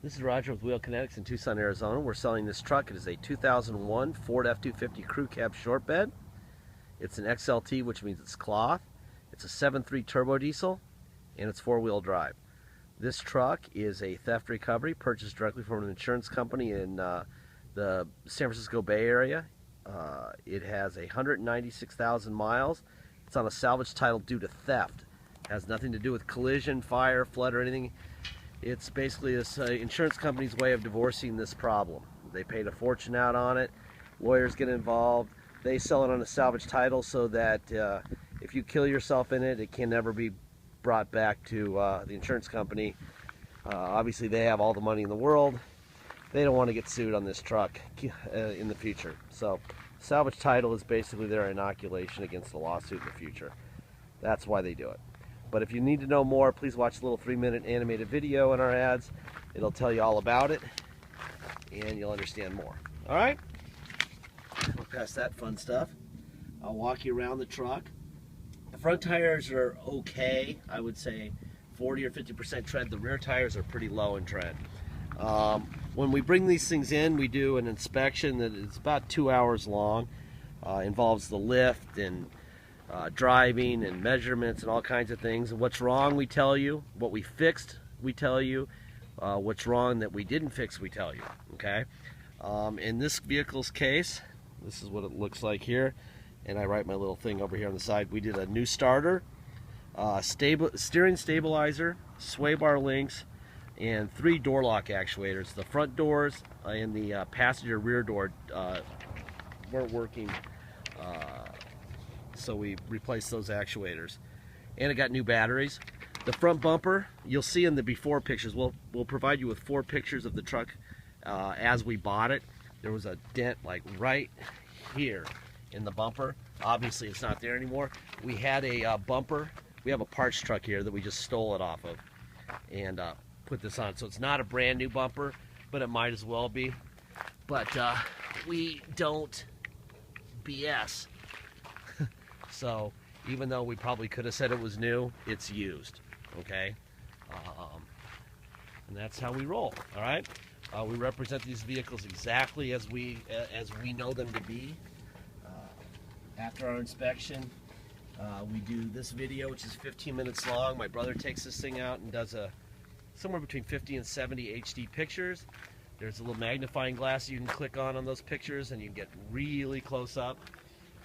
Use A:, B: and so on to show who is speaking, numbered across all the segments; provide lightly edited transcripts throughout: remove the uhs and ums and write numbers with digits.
A: This is Roger with Wheel Kinetics in Tucson, Arizona. We're selling this truck. It is a 2001 Ford F250 Crew Cab Short Bed. It's an XLT, which means it's cloth. It's a 7.3 turbo diesel, and it's four-wheel drive. This truck is a theft recovery purchased directly from an insurance company in the San Francisco Bay Area. It has 196,000 miles. It's on a salvage title due to theft. It has nothing to do with collision, fire, flood, or anything. It's basically this insurance company's way of divorcing this problem. They paid a fortune out on it. Lawyers get involved. They sell it on a salvage title so that if you kill yourself in it, it can never be brought back to the insurance company. Obviously, they have all the money in the world. They don't want to get sued on this truck in the future. So, salvage title is basically their inoculation against a lawsuit in the future. That's why they do it. But if you need to know more, please watch the little 3-minute animated video in our ads. It'll tell you all about it, and you'll understand more. All right? We'll pass that fun stuff. I'll walk you around the truck. The front tires are okay. I would say 40 or 50% tread. The rear tires are pretty low in tread. When we bring these things in, we do an inspection that is about 2 hours long. Involves the lift and driving and measurements and all kinds of things. And what's wrong, we tell you. What we fixed, we tell you. What's wrong that we didn't fix, we tell you. Okay. In this vehicle's case, this is what it looks like here. And I write my little thing over here on the side. We did a new starter, steering stabilizer, sway bar links, and 3 door lock actuators. The front doors and the passenger rear door weren't working. So we replaced those actuators, and it got new batteries. The front bumper, you'll see in the before pictures. We'll provide you with 4 pictures of the truck as we bought it. There was a dent like right here in the bumper. Obviously, it's not there anymore. We had a bumper. We have a parts truck here that we just stole it off of and put this on. So it's not a brand new bumper, but it might as well be. But we don't BS. So even though we probably could have said it was new, it's used, okay? And that's how we roll, all right? We represent these vehicles exactly as we know them to be. After our inspection, we do this video, which is 15 minutes long. My brother takes this thing out and does somewhere between 50 and 70 HD pictures. There's a little magnifying glass you can click on those pictures, and you can get really close up.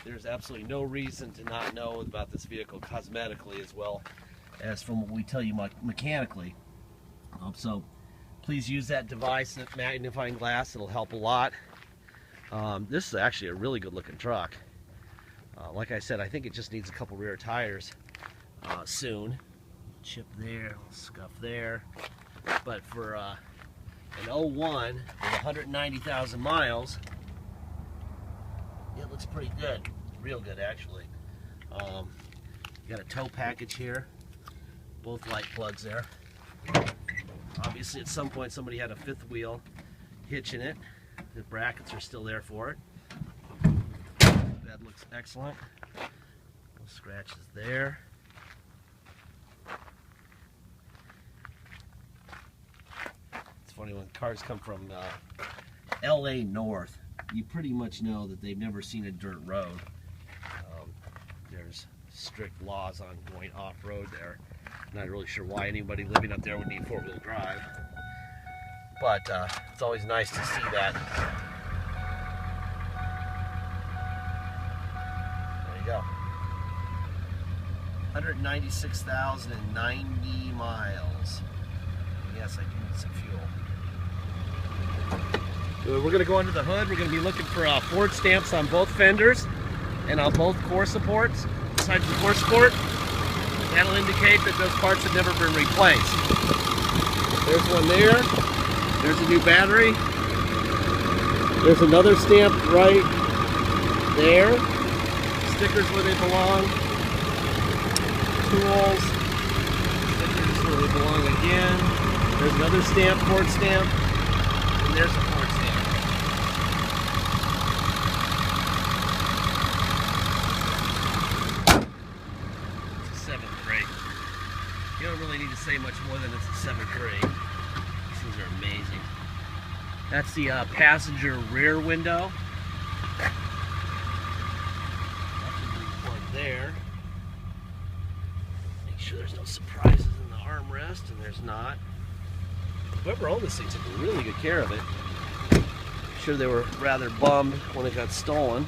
A: There's absolutely no reason to not know about this vehicle cosmetically as well as from what we tell you mechanically. So please use that device, that magnifying glass. It'll help a lot. This is actually a really good looking truck. Like I said, I think it just needs a couple rear tires soon. Chip there, scuff there. But for an 01 with 190,000 miles, it looks pretty good, real good actually. Got a tow package here, both light plugs there. Obviously at some point somebody had a 5th wheel hitch in it. The brackets are still there for it. That looks excellent. No scratches there. It's funny when cars come from LA North, you pretty much know that they've never seen a dirt road. There's strict laws on going off-road there. Not really sure why anybody living up there would need 4-wheel drive. But it's always nice to see that. There you go. 196,090 miles. Yes, I do need some fuel. We're going to go under the hood. We're going to be looking for Ford stamps on both fenders and on both core supports. Besides the core support, that'll indicate that those parts have never been replaced. There's one there. There's a new battery. There's another stamp right there. Stickers where they belong. Tools. Stickers where they belong again. There's another stamp, Ford stamp. And there's a Ford stamp. It's a 7.3. You don't really need to say much more than it's a 7.3. These things are amazing. That's the passenger rear window. There. Make sure there's no surprises in the armrest, and there's not. Whoever owned this thing took really good care of it. I'm sure they were rather bummed when it got stolen.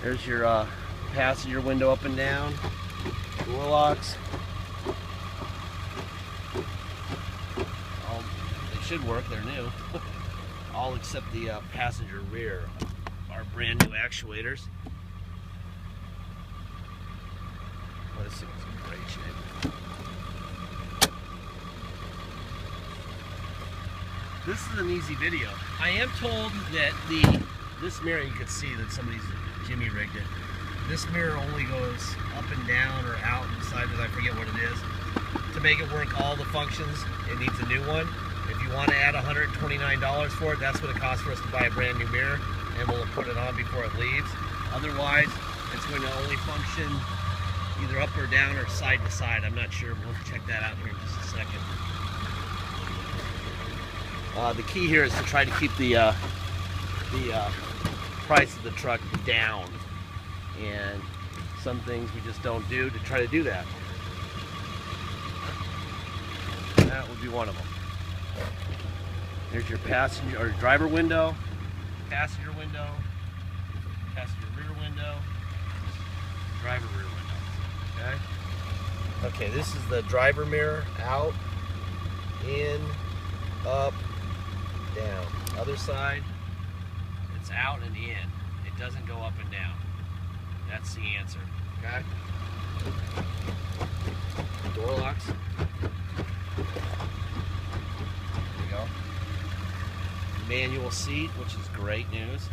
A: There's your passenger window up and down, door locks. They should work, they're new. All except the passenger rear are brand new actuators. Oh, this thing's in great shape. This is an easy video. I am told that this mirror, you can see that somebody's Jimmy rigged it. This mirror only goes up and down or out and sideways, I forget what it is. To make it work all the functions, it needs a new one. If you want to add $129 for it, that's what it costs for us to buy a brand new mirror, and we'll put it on before it leaves. Otherwise, it's going to only function either up or down or side to side. I'm not sure. We'll check that out here in just a second. The key here is to try to keep the price of the truck down, and some things we just don't do to try to do that. That would be one of them. There's your passenger or driver window, passenger window, passenger rear window, driver rear window. Okay. Okay, this is the driver mirror. Out, in, up, down. Other side, it's out and in. It doesn't go up and down. That's the answer. Okay. Door locks. There you go. Manual seat, which is great news.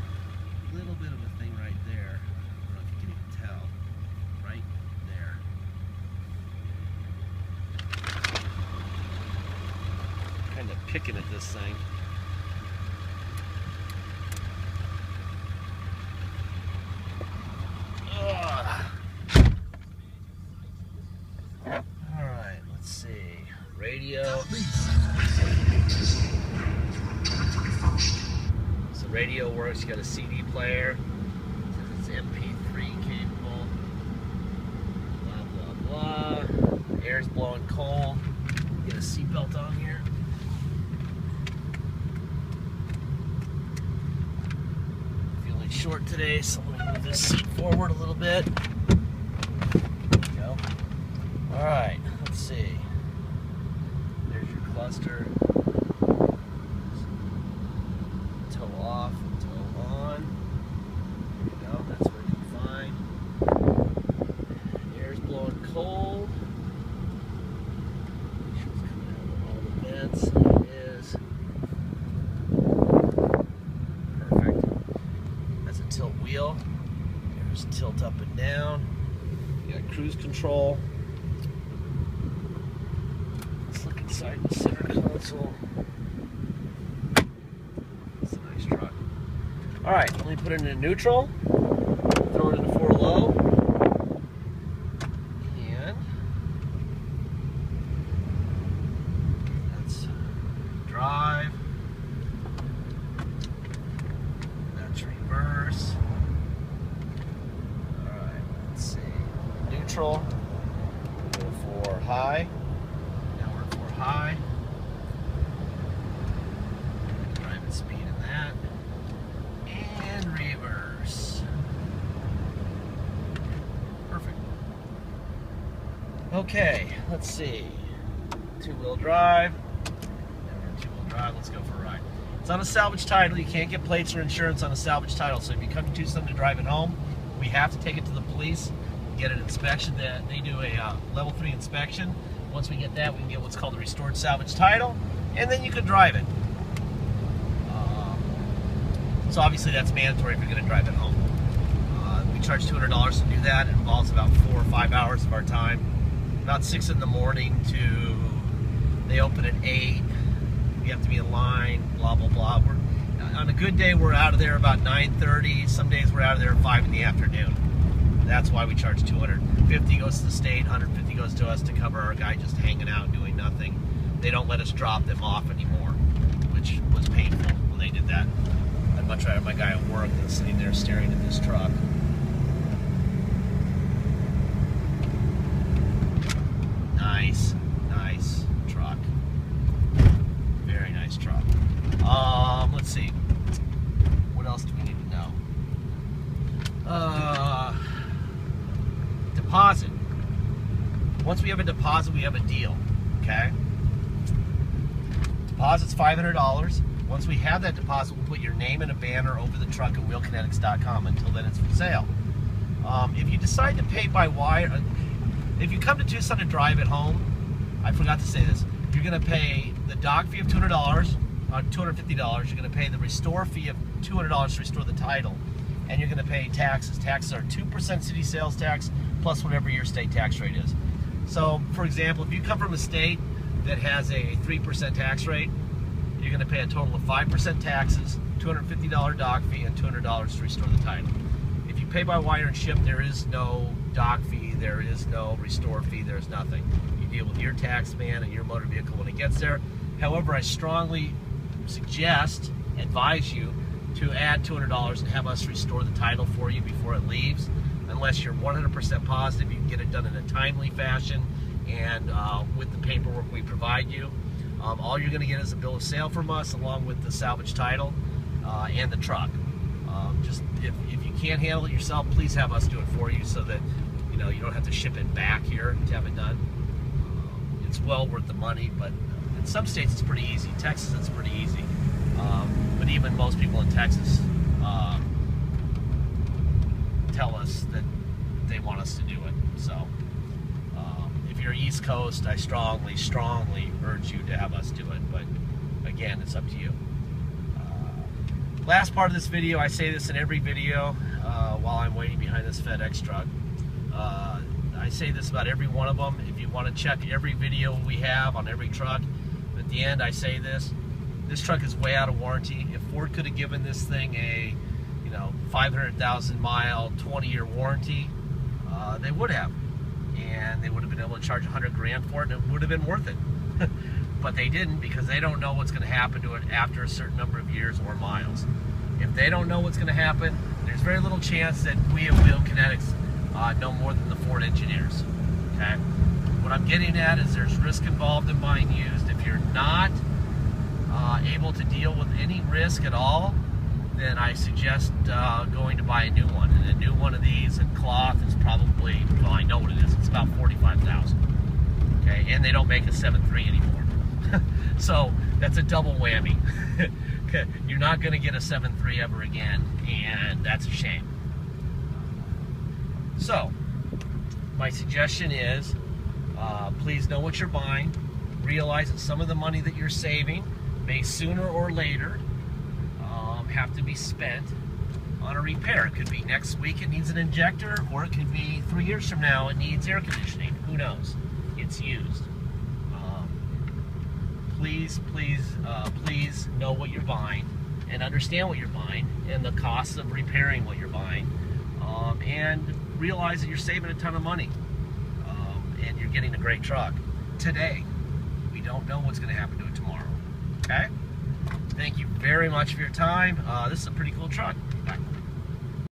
A: A little bit of a thing right there. I don't know if you can even tell. Right there. Kind of picking at this thing. Alright, let's see. Radio. So radio works, you got a CD player. It's MP3 capable. Blah, blah, blah. Air's blowing cold. Get a seatbelt on here. Feeling short today, so I'm going to move this seat forward a little bit. There we go. Alright, let's see. There's your cluster. Toe off, toe on. There you go, that's working fine. Air's blowing cold. Make sure it's coming out of all the vents. It is. Perfect. That's a tilt wheel. There's tilt up and down. You got cruise control. Let's look inside the center console. It's a nice truck. Alright, let me put it in neutral. Throw it into 4 low. And that's drive. That's reverse. Alright, let's see. Neutral. Go for high. Now we're for high. Driving speed in that. And reverse. Perfect. Okay, let's see. 2-wheel drive. Now we're in 2-wheel drive. Let's go for a ride. It's on a salvage title. You can't get plates or insurance on a salvage title. So if you come to Tucson to drive it home, we have to take it to the police, get an inspection. They do a level 3 inspection. Once we get that, we can get what's called a restored salvage title, and then you can drive it. So obviously that's mandatory if you're going to drive it home. We charge $200 to do that. It involves about 4 or 5 hours of our time. About 6 in the morning to, they open at 8. We have to be in line, blah, blah, blah. On a good day, we're out of there about 9:30. Some days we're out of there at 5 in the afternoon. That's why we charge $250 goes to the state, $150 goes to us to cover our guy just hanging out doing nothing. They don't let us drop them off anymore, which was painful. much rather have my guy at work than sitting there staring at this truck. Nice, nice truck. Very nice truck. Let's see. What else do we need to know? Deposit. Once we have a deposit, we have a deal. Okay? Deposit's $500. Once we have that deposit, we'll put your name in a banner over the truck at wheelkinetics.com. Until then, it's for sale. If you decide to pay by wire, if you come to Tucson to drive it home, I forgot to say this, you're going to pay the dock fee of $200, $250. You're going to pay the restore fee of $200 to restore the title, and you're going to pay taxes. Taxes are 2% city sales tax plus whatever your state tax rate is. So, for example, if you come from a state that has a 3% tax rate, you're going to pay a total of 5% taxes, $250 dock fee, and $200 to restore the title. If you pay by wire and ship, there is no dock fee, there is no restore fee, there's nothing. You deal with your tax man and your motor vehicle when it gets there. However, I strongly suggest, advise you to add $200 and have us restore the title for you before it leaves. Unless you're 100% positive you can get it done in a timely fashion and with the paperwork we provide you. All you're going to get is a bill of sale from us along with the salvage title and the truck. Just if you can't handle it yourself, please have us do it for you so that you don't have to ship it back here to have it done. It's well worth the money, but in some states it's pretty easy. Texas, it's pretty easy. But even most people in Texas tell us that they want us to do it. So if you're East Coast, I strongly urge you to have us do it. But again, it's up to you. Last part of this video, I say this in every video while I'm waiting behind this FedEx truck. I say this about every one of them. If you want to check every video we have on every truck, at the end I say this truck is way out of warranty. If Ford could have given this thing a 500,000 mile 20-year warranty, they would have, and they would have been able to charge 100 grand for it, and it would have been worth it. But they didn't, because they don't know what's going to happen to it after a certain number of years or miles. If they don't know what's going to happen, there's very little chance that we at Wheel Kinetics know more than the Ford engineers. Okay? What I'm getting at is there's risk involved in buying used. If you're not able to deal with any risk at all, then I suggest going to buy a new one. And a new one of these in cloth is probably, well, I know what it is. It's about $45,000. Okay, and they don't make a 7.3 anymore. So that's a double whammy. Okay, you're not going to get a 7.3 ever again, and that's a shame. So my suggestion is, please know what you're buying. Realize that some of the money that you're saving may sooner or later have to be spent on a repair. It could be next week it needs an injector, or it could be 3 years from now it needs air conditioning. Who knows? It's used. Please know what you're buying and understand what you're buying and the costs of repairing what you're buying, and realize that you're saving a ton of money, and you're getting a great truck today. We don't know what's going to happen to it tomorrow. Okay? Thank you very much for your time. This is a pretty cool truck.